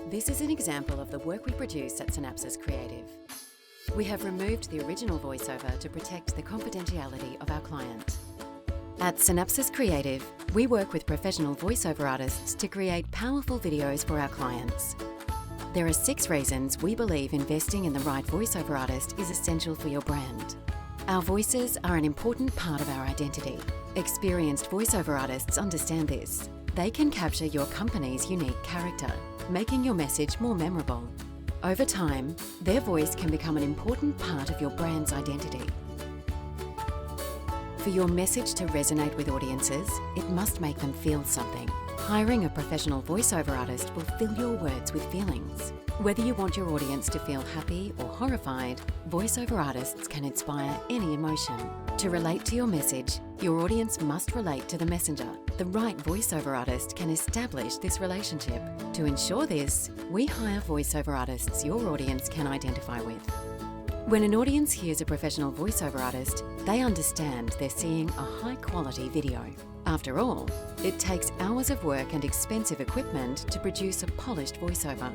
This is an example of the work we produce at Synapsis Creative. We have removed the original voiceover to protect the confidentiality of our client. At Synapsis Creative, we work with professional voiceover artists to create powerful videos for our clients. There are 6 reasons we believe investing in the right voiceover artist is essential for your brand. Our voices are an important part of our identity. Experienced voiceover artists understand this. They can capture your company's unique character, making your message more memorable. Over time, their voice can become an important part of your brand's identity. For your message to resonate with audiences, it must make them feel something. Hiring a professional voiceover artist will fill your words with feelings. Whether you want your audience to feel happy or horrified, voiceover artists can inspire any emotion. To relate to your message, your audience must relate to the messenger. The right voiceover artist can establish this relationship. To ensure this, we hire voiceover artists your audience can identify with. When an audience hears a professional voiceover artist, they understand they're seeing a high-quality video. After all, it takes hours of work and expensive equipment to produce a polished voiceover.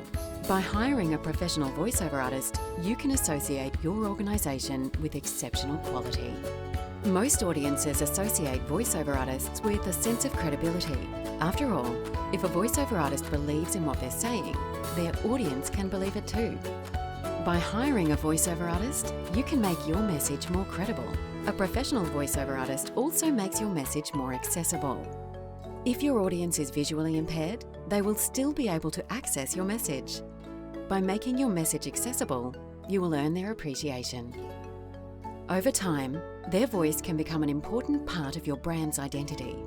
By hiring a professional voiceover artist, you can associate your organisation with exceptional quality. Most audiences associate voiceover artists with a sense of credibility. After all, if a voiceover artist believes in what they're saying, their audience can believe it too. By hiring a voiceover artist, you can make your message more credible. A professional voiceover artist also makes your message more accessible. If your audience is visually impaired, they will still be able to access your message. By making your message accessible, you will earn their appreciation. Over time, their voice can become an important part of your brand's identity.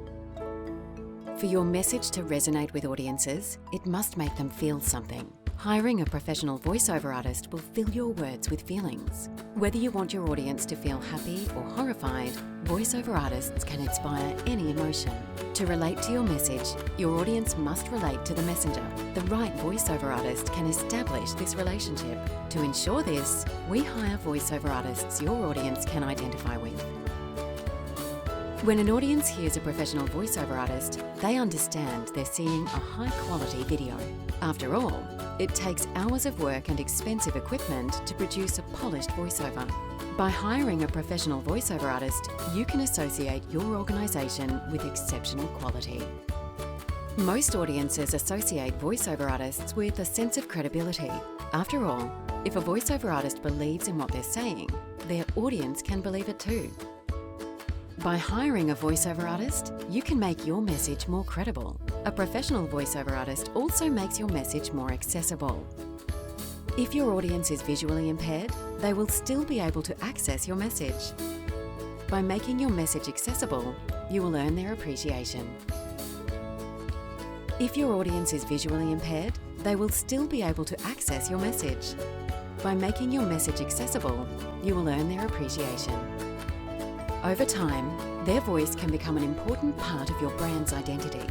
For your message to resonate with audiences, it must make them feel something. Hiring a professional voiceover artist will fill your words with feelings. Whether you want your audience to feel happy or horrified, voiceover artists can inspire any emotion. To relate to your message, your audience must relate to the messenger. The right voiceover artist can establish this relationship. To ensure this, we hire voiceover artists your audience can identify with. When an audience hears a professional voiceover artist, they understand they're seeing a high-quality video. After all, it takes hours of work and expensive equipment to produce a polished voiceover. By hiring a professional voiceover artist, you can associate your organisation with exceptional quality. Most audiences associate voiceover artists with a sense of credibility. After all, if a voiceover artist believes in what they're saying, their audience can believe it too. By hiring a voiceover artist, you can make your message more credible. A professional voiceover artist also makes your message more accessible. If your audience is visually impaired, they will still be able to access your message. By making your message accessible, you will earn their appreciation. If your audience is visually impaired, they will still be able to access your message. By making your message accessible, you will earn their appreciation. Over time, their voice can become an important part of your brand's identity.